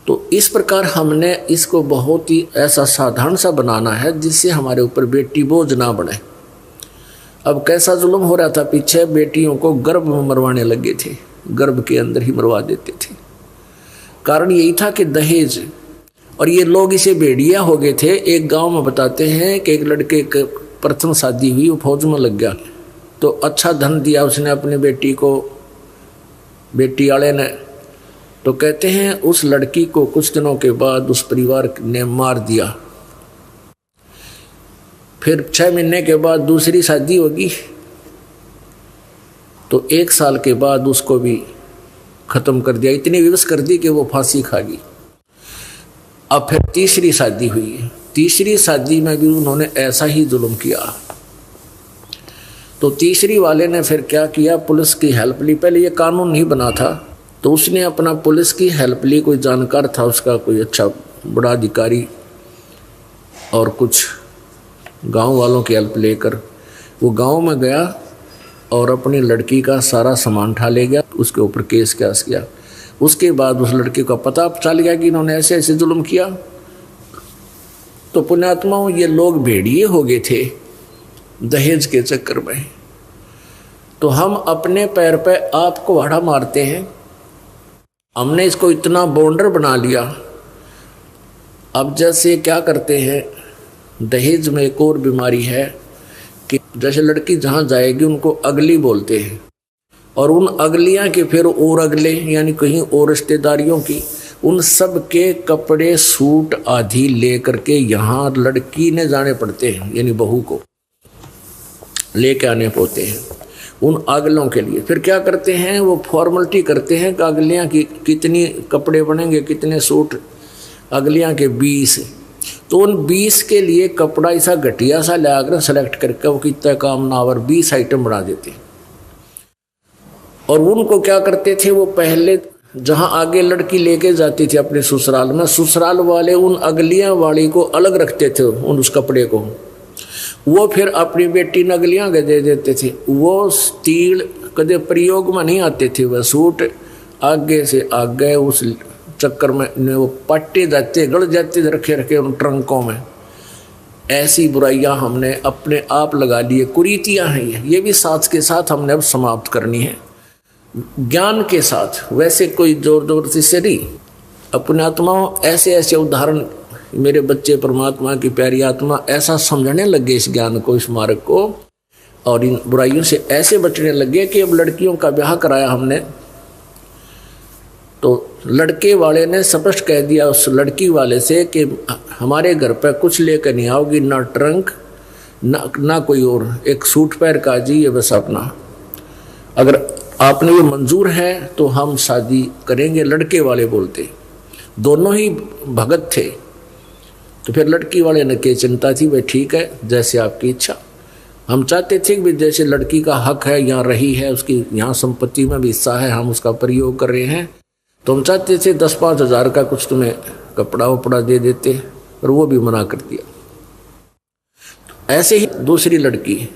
तो इस प्रकार हमने इसको बहुत ही ऐसा साधारण सा बनाना है जिससे हमारे ऊपर बेटी बोझ ना बने। अब कैसा जुल्म हो रहा था पीछे, बेटियों को गर्भ में मरवाने लगे थे, गर्भ के अंदर ही मरवा देते थे। कारण यही था कि दहेज, और ये लोग इसे भेड़िया हो गए थे। एक गांव में बताते हैं कि एक लड़के की प्रथम शादी हुई, वो फौज में लग गया, तो अच्छा धन दिया उसने अपने बेटी को, बेटी वाले ने। तो कहते हैं उस लड़की को कुछ दिनों के बाद उस परिवार ने मार दिया। फिर 6 महीने के बाद दूसरी शादी होगी, तो 1 साल के बाद उसको भी खत्म कर दिया, इतनी विवश कर दी कि वो फांसी खा गई। अब फिर तीसरी शादी हुई, तीसरी शादी में भी उन्होंने ऐसा ही जुल्म किया। तो तीसरी वाले ने फिर क्या किया, पुलिस की हेल्प ली। पहले ये कानून नहीं बना था, तो उसने अपना पुलिस की हेल्प ली। कोई जानकार था उसका, कोई अच्छा बड़ा अधिकारी, और कुछ गांव वालों की हेल्प लेकर वो गांव में गया और अपनी लड़की का सारा सामान उठा ले गया, उसके ऊपर केस किया। उसके बाद उस लड़के का पता चल गया कि इन्होंने ऐसे ऐसे जुल्म किया। तो पुण्यात्माओं, ये लोग भेड़िए हो गए थे दहेज के चक्कर में। तो हम अपने पैर पे आपको वाड़ा मारते हैं। हमने इसको इतना बॉन्डर बना लिया। अब जैसे क्या करते हैं, दहेज में एक और बीमारी है कि जैसे लड़की जहाँ जाएगी उनको अगली बोलते हैं, और उन अगलियाँ के फिर और अगले, यानी कहीं और रिश्तेदारियों की, उन सब के कपड़े सूट आदि ले करके यहाँ लड़की ने जाने पड़ते हैं, यानी बहू को लेके आने पड़ते हैं उन अगलों के लिए। फिर क्या करते हैं, वो फॉर्मेलिटी करते हैं कि अगलियाँ की कितनी कपड़े बनेंगे, कितने सूट, अगलियाँ के 20। तो उन 20 के लिए कपड़ा ऐसा घटिया सा लाकर सेलेक्ट करके वो कितना काम ना और 20 आइटम बना देते। और उनको क्या करते थे, वो पहले जहाँ आगे लड़की लेके जाती थी अपने ससुराल में, ससुराल वाले उन अगलियाँ वाली को अलग रखते थे उन उस कपड़े को। वो फिर अपनी बेटी ने अगलियाँ के दे देते थे। वो स्टील कदे प्रयोग में नहीं आते थे, वह सूट आगे से आगे उस चक्कर में वो पट्टे जाते, गड़ जाते थे रखे रखे उन ट्रंकों में। ऐसी बुराइयां हमने अपने आप लगा लिए, कुरीतियां हैं ये भी साथ के साथ हमने अब समाप्त करनी है, ज्ञान के साथ। वैसे कोई जोर जबरदस्ती से नहीं। अपने आत्माओं, ऐसे ऐसे उदाहरण मेरे बच्चे परमात्मा की प्यारी आत्मा ऐसा समझने लगे इस ज्ञान को, इस मार्ग को, और इन बुराइयों से ऐसे बचने लगे कि अब लड़कियों का ब्याह कराया हमने, तो लड़के वाले ने स्पष्ट कह दिया उस लड़की वाले से कि हमारे घर पर कुछ लेकर नहीं आओगी, ना ट्रंक ना कोई और, एक सूट पैर का जी, ये बस अपना, अगर आपने ये मंजूर है तो हम शादी करेंगे। लड़के वाले बोलते, दोनों ही भगत थे। तो फिर लड़की वाले ने क्या चिंता थी, भाई ठीक है जैसे आपकी इच्छा। हम चाहते थे कि जैसे लड़की का हक है, यहाँ रही है, उसकी यहाँ संपत्ति में भी हिस्सा है, हम उसका प्रयोग कर रहे हैं, तो हम चाहते थे 10-5 हज़ार का कुछ तुम्हें कपड़ा वपड़ा दे देते, पर वो भी मना कर दिया। ऐसे ही दूसरी लड़की,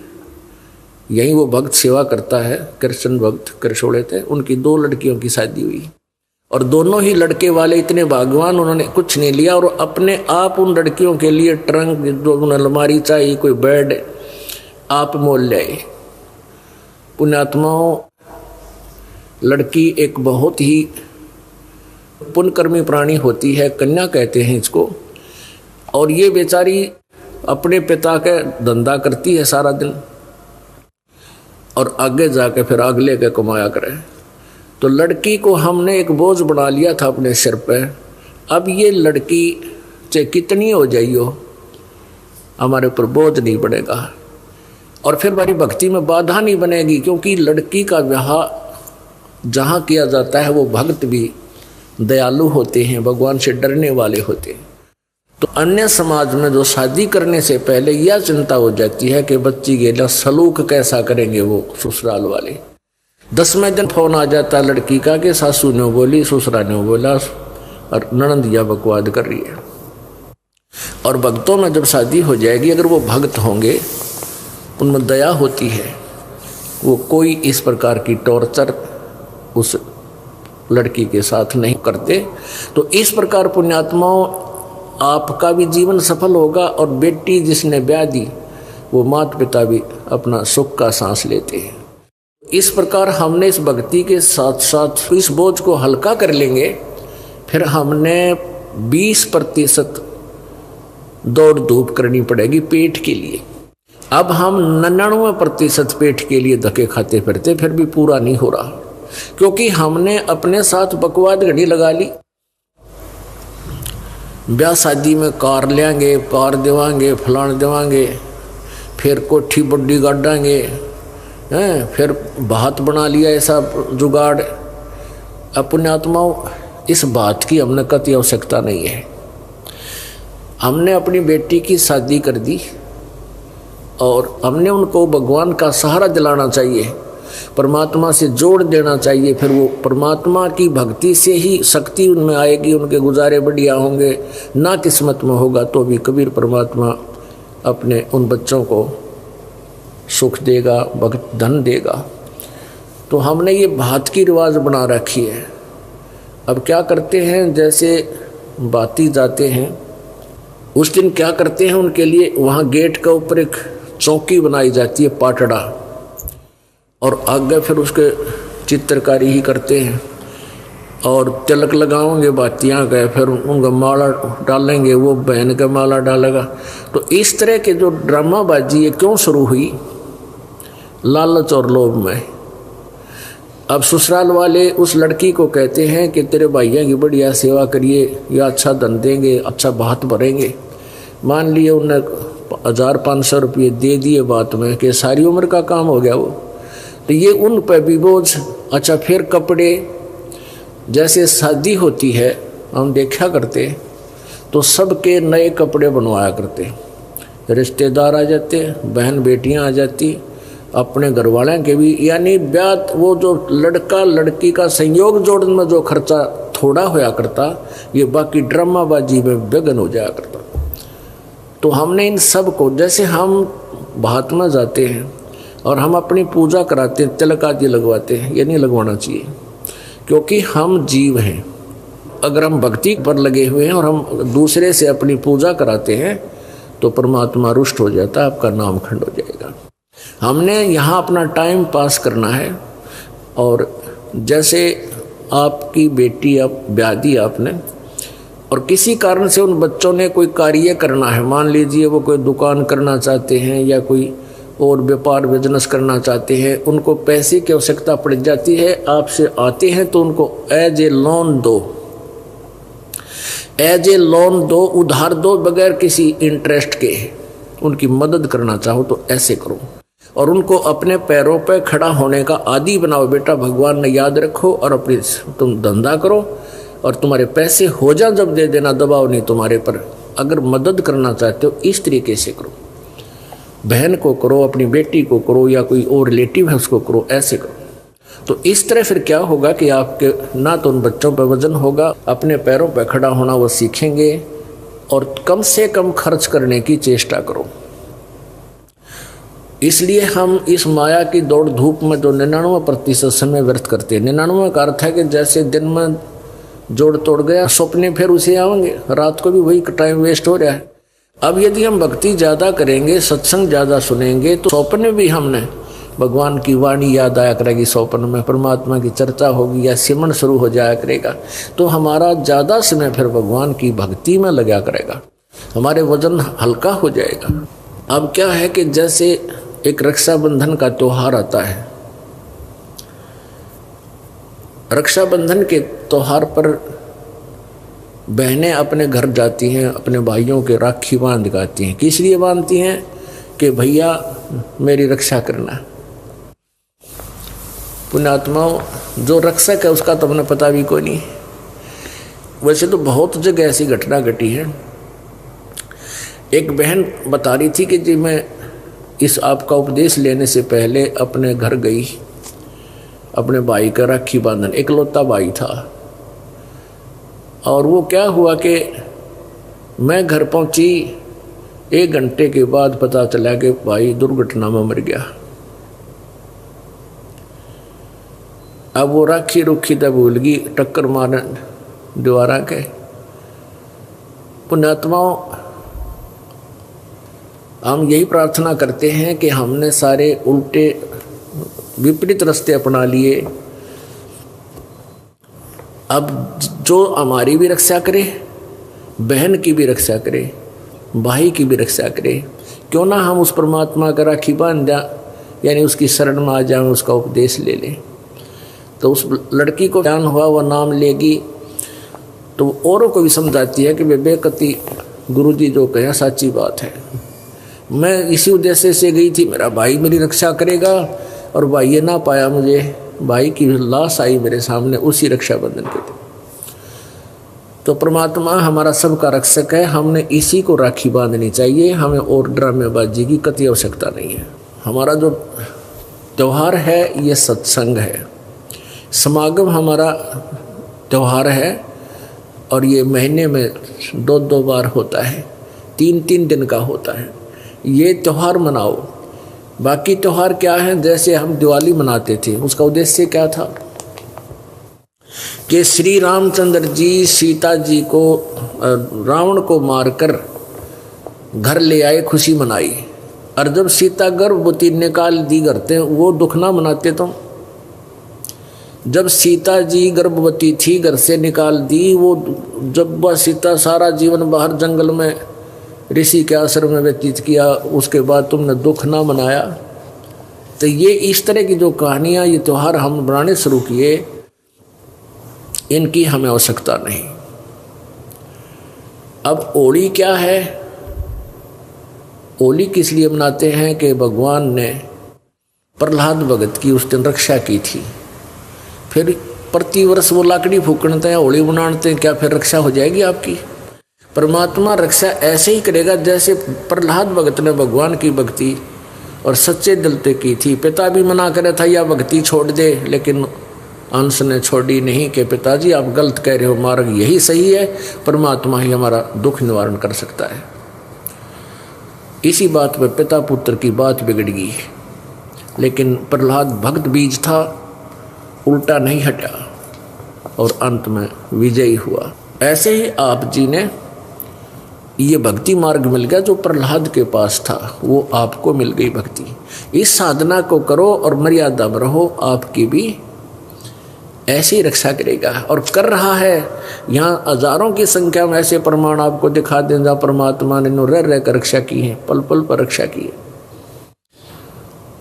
यही वो भक्त सेवा करता है, कृष्ण भक्त करशोड़े थे, उनकी 2 लड़कियों की शादी हुई, और दोनों ही लड़के वाले इतने भाग्यवान, उन्होंने कुछ नहीं लिया और अपने आप उन लड़कियों के लिए ट्रंक, जो अलमारी चाहिए, कोई बेड आप मोल ले। पुण्यात्माओं, लड़की एक बहुत ही पुण्यकर्मी प्राणी होती है, कन्या कहते हैं इसको। और ये बेचारी अपने पिता का धंधा करती है सारा दिन और आगे जाके फिर अगले के कमाया करे। तो लड़की को हमने एक बोझ बना लिया था अपने सिर पे। अब ये लड़की चाहे कितनी हो जाइयो हमारे ऊपर बोझ नहीं पड़ेगा और फिर हमारी भक्ति में बाधा नहीं बनेगी, क्योंकि लड़की का विवाह जहाँ किया जाता है वो भक्त भी दयालु होते हैं, भगवान से डरने वाले होते हैं। तो अन्य समाज में जो शादी करने से पहले यह चिंता हो जाती है कि बच्ची के सलूक कैसा करेंगे वो ससुराल वाले। 10वें दिन फोन आ जाता है लड़की का कि सासू ने बोली, ससुरा ने बोला और ननंदिया बकवाद कर रही है। और भक्तों में जब शादी हो जाएगी, अगर वो भक्त होंगे, उनमें दया होती है, वो कोई इस प्रकार की टॉर्चर उस लड़की के साथ नहीं करते। तो इस प्रकार पुण्यात्माओं आपका भी जीवन सफल होगा और बेटी जिसने ब्याह दी वो माता पिता भी अपना सुख का सांस लेते हैं। इस प्रकार हमने इस भक्ति के साथ साथ इस बोझ को हल्का कर लेंगे। फिर हमने 20% दौड़ धूप करनी पड़ेगी पेट के लिए। अब हम 99% पेट के लिए धक्के खाते फिरते, फिर भी पूरा नहीं हो रहा, क्योंकि हमने अपने साथ बकवाद घड़ी लगा ली। ब्याह शादी में कार लेंगे, कार देवांगे, फलान देवांगे, फिर कोठी बड्डी गाड़ांगे हैं, फिर भात बना लिया ऐसा जुगाड़। पुण्यात्माओं इस बात की हमने कतई आवश्यकता नहीं है। हमने अपनी बेटी की शादी कर दी और हमने उनको भगवान का सहारा दिलाना चाहिए, परमात्मा से जोड़ देना चाहिए। फिर वो परमात्मा की भक्ति से ही शक्ति उनमें आएगी, उनके गुजारे बढ़िया होंगे। ना किस्मत में होगा तो भी कबीर परमात्मा अपने उन बच्चों को सुख देगा, भक्त धन देगा। तो हमने ये भात की रिवाज बना रखी है। अब क्या करते हैं, जैसे बाती जाते हैं उस दिन क्या करते हैं, उनके लिए वहाँ गेट का ऊपर एक चौकी बनाई जाती है, पाटड़ा, और आगे फिर उसके चित्रकारी ही करते हैं और तिलक लगाओगे बातियाँ गए, फिर उनका माला डालेंगे, वो बहन का माला डालेगा। तो इस तरह के जो ड्रामाबाजी ये क्यों शुरू हुई, लालच और लोभ में। अब ससुराल वाले उस लड़की को कहते हैं कि तेरे भैया की बढ़िया सेवा करिए या अच्छा धन देंगे, अच्छा भात भरेंगे। मान लिए उन्हें 1500 रुपये दे दिए बात में कि सारी उम्र का काम हो गया वो। तो ये उन पर भी बोझ। अच्छा फिर कपड़े, जैसे शादी होती है हम देखा करते तो सबके नए कपड़े बनवाया करते, रिश्तेदार आ जाते, बहन बेटियां आ जाती, अपने घर वाले के भी, यानी ब्याह वो जो लड़का लड़की का संयोग जोड़ने में जो खर्चा थोड़ा होया करता, ये बाकी ड्रामाबाजी में विघ्न हो जाया करता। तो हमने इन सब को, जैसे हम भात में जाते हैं और हम अपनी पूजा कराते हैं, तिलक आदि लगवाते हैं, ये नहीं लगवाना चाहिए, क्योंकि हम जीव हैं। अगर हम भक्ति पर लगे हुए हैं और हम दूसरे से अपनी पूजा कराते हैं तो परमात्मा रुष्ट हो जाता है, आपका नाम खंड हो जाएगा। हमने यहाँ अपना टाइम पास करना है। और जैसे आपकी बेटी अब ब्याह दी आपने और किसी कारण से उन बच्चों ने कोई कार्य करना है, मान लीजिए वो कोई दुकान करना चाहते हैं या कोई और व्यापार बिजनेस करना चाहते हैं, उनको पैसे की आवश्यकता पड़ जाती है, आपसे आते हैं तो उनको एज ए लोन दो, एज ए लोन दो, उधार दो, बगैर किसी इंटरेस्ट के। उनकी मदद करना चाहो तो ऐसे करो और उनको अपने पैरों पर खड़ा होने का आदी बनाओ। बेटा भगवान ने याद रखो और अपनी तुम धंधा करो और तुम्हारे पैसे हो जा जब दे देना, दबाव नहीं तुम्हारे पर। अगर मदद करना चाहते हो इस तरीके से करो, बहन को करो, अपनी बेटी को करो, या कोई और रिलेटिव है उसको करो, ऐसे करो। तो इस तरह फिर क्या होगा कि आपके ना तो उन बच्चों पर वजन होगा, अपने पैरों पर खड़ा होना वो सीखेंगे और कम से कम खर्च करने की चेष्टा करो। इसलिए हम इस माया की दौड़ धूप में जो 99% समय व्यर्थ करते हैं, 99 का अर्थ है कि जैसे दिन में जोड़ तोड़ गया, सपने फिर उसे आएंगे, रात को भी वही टाइम वेस्ट हो रहा है। अब यदि हम भक्ति ज़्यादा करेंगे, सत्संग ज़्यादा सुनेंगे, तो सपने भी हमने भगवान की वाणी याद आया करेगी, स्वप्न में परमात्मा की चर्चा होगी या सिमरन शुरू हो जाया करेगा, तो हमारा ज़्यादा समय फिर भगवान की भक्ति में लगा करेगा, हमारे वजन हल्का हो जाएगा। अब क्या है कि जैसे एक रक्षाबंधन का त्यौहार आता है, रक्षाबंधन के त्यौहार पर बहनें अपने घर जाती हैं, अपने भाइयों के राखी बांध गाती हैं। किस लिए बांधती हैं? कि भैया मेरी रक्षा करना। पुण्यात्माओं, जो रक्षक है उसका तो अपने पता भी कोई नहीं। वैसे तो बहुत जगह ऐसी घटना घटी है। एक बहन बता रही थी कि जी मैं इस आपका उपदेश लेने से पहले अपने घर गई, अपने भाई का राखी बांधन, इकलौता भाई था। और वो क्या हुआ कि मैं घर पहुंची, 1 घंटे के बाद पता चला कि भाई दुर्घटना में मर गया। अब वो राखी रुखी तब भूल गई, टक्कर मारने द्वारा के। पुण्यात्माओं, हम यही प्रार्थना करते हैं कि हमने सारे उल्टे विपरीत रास्ते अपना लिए। अब जो हमारी भी रक्षा करे, बहन की भी रक्षा करे, भाई की भी रक्षा करे, क्यों ना हम उस परमात्मा का राखी बांध जा, यानी उसकी शरण में आ जाए, उसका उपदेश ले लें। तो उस लड़की को ज्ञान हुआ, वह नाम लेगी तो औरों को भी समझाती है कि बेबेकती गुरुजी जो कहे साची बात है। मैं इसी उद्देश्य से गई थी, मेरा भाई मेरी रक्षा करेगा, और भाई ये ना पाया मुझे, भाई की लाश आई मेरे सामने उसी रक्षाबंधन के दिन। तो परमात्मा हमारा सबका रक्षक है, हमने इसी को राखी बांधनी चाहिए, हमें और ड्रामेबाजी की कतई आवश्यकता नहीं है। हमारा जो त्यौहार है ये सत्संग है, समागम हमारा त्यौहार है, और ये महीने में 2-2 बार होता है, 3-3 दिन का होता है। ये त्यौहार मनाओ। बाकी त्यौहार क्या है? जैसे हम दिवाली मनाते थे, उसका उद्देश्य क्या था कि श्री रामचंद्र जी सीता जी को, रावण को मारकर घर ले आए, खुशी मनाई। और जब सीता गर्भवती निकाल दी करते, वो दुख ना मनाते। तो जब सीता जी गर्भवती थी, घर से निकाल दी, वो जब वह सीता सारा जीवन बाहर जंगल में ऋषि के आश्रम में व्यतीत किया, उसके बाद तुमने दुख ना मनाया। तो ये इस तरह की जो कहानियाँ, ये त्यौहार हम बनाने शुरू किए, इनकी हमें आवश्यकता नहीं। अब होली क्या है? होली किस लिए मनाते हैं कि भगवान ने प्रहलाद भगत की उस दिन रक्षा की थी। फिर प्रतिवर्ष वो लाकड़ी फूकते हैं, होली मनाते हैं, क्या फिर रक्षा हो जाएगी आपकी? परमात्मा रक्षा ऐसे ही करेगा जैसे प्रहलाद भगत ने भगवान की भक्ति और सच्चे दिल से की थी। पिता भी मना करे था या भक्ति छोड़ दे, लेकिन अंश ने छोड़ी नहीं कि पिताजी आप गलत कह रहे हो, मार्ग यही सही है, परमात्मा ही हमारा दुख निवारण कर सकता है। इसी बात पर पिता पुत्र की बात बिगड़ गई, लेकिन प्रहलाद भक्त बीज था, उल्टा नहीं हटा और अंत में विजयी हुआ। ऐसे ही आप जी ने ये भक्ति मार्ग मिल गया जो प्रहलाद के पास था, वो आपको मिल गई भक्ति। इस साधना को करो और मर्यादा में रहो, आपकी भी ऐसी रक्षा करेगा और कर रहा है। यहाँ हजारों की संख्या में ऐसे प्रमाण आपको दिखा दें जहाँ परमात्मा ने रह कर रक्षा की है, पल पल पर रक्षा की है।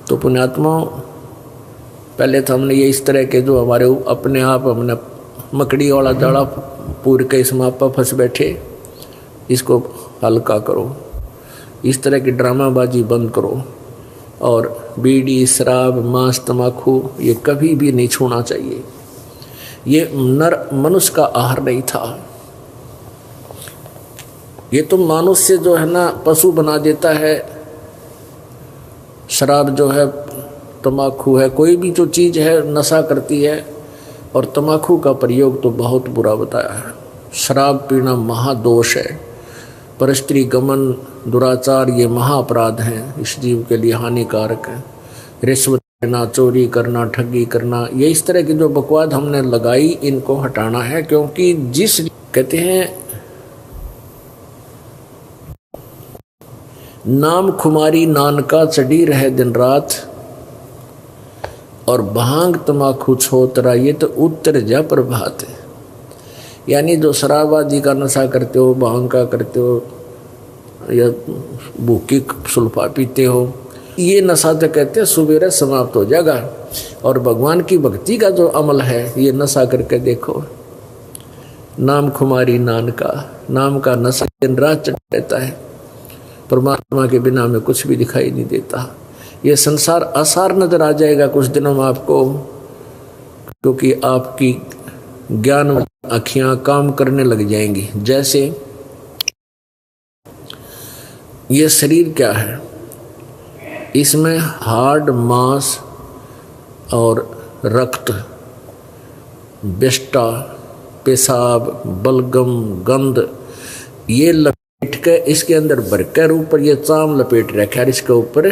तो पुण्यात्मा, पहले तो हमने ये इस तरह के जो हमारे अपने आप हमने मकड़ी वाला जाड़ा पूर के इसमें आप फंस बैठे, इसको हल्का करो। इस तरह की ड्रामाबाजी बंद करो, और बीड़ी, शराब, मांस, तम्बाकू ये कभी भी नहीं छूना चाहिए। ये नर मनुष्य का आहार नहीं था। ये तो मनुष्य जो है ना पशु बना देता है। शराब जो है, तम्बाकू है, कोई भी जो चीज़ है नशा करती है, और तम्बाकू का प्रयोग तो बहुत बुरा बताया है। शराब पीना महादोष है, परस्त्री गमन, दुराचार ये महाअपराध हैं, इस जीव के लिए हानिकारक है। रिश्वत लेना, चोरी करना, ठगी करना, ये इस तरह की जो बकवाद हमने लगाई, इनको हटाना है। क्योंकि जिस कहते हैं नाम खुमारी नानका चढ़ी रहे दिन रात, और भांग तमाकू छोतरा ये तो उत्तर जा प्रभात है। यानी जो शराब आदि का नशा करते हो, भांग का करते हो या भूखी सुल्फा पीते हो, ये नशा तो कहते हैं सुबेरे समाप्त हो जाएगा। और भगवान की भक्ति का जो अमल है ये नशा करके देखो, नाम खुमारी नान का नशा दिन रात चढ़ रहता है, परमात्मा के बिना में कुछ भी दिखाई नहीं देता। ये संसार आसार नजर आ जाएगा कुछ दिनों में आपको, क्योंकि आपकी ज्ञान आँखियाँ काम करने लग जाएंगी। जैसे ये शरीर क्या है, इसमें हार्ड, मांस और रक्त, विष्टा, पेशाब, बलगम, गंध, ये लपेट के इसके अंदर भर कर ऊपर ये चाम लपेट रखा है इसके ऊपर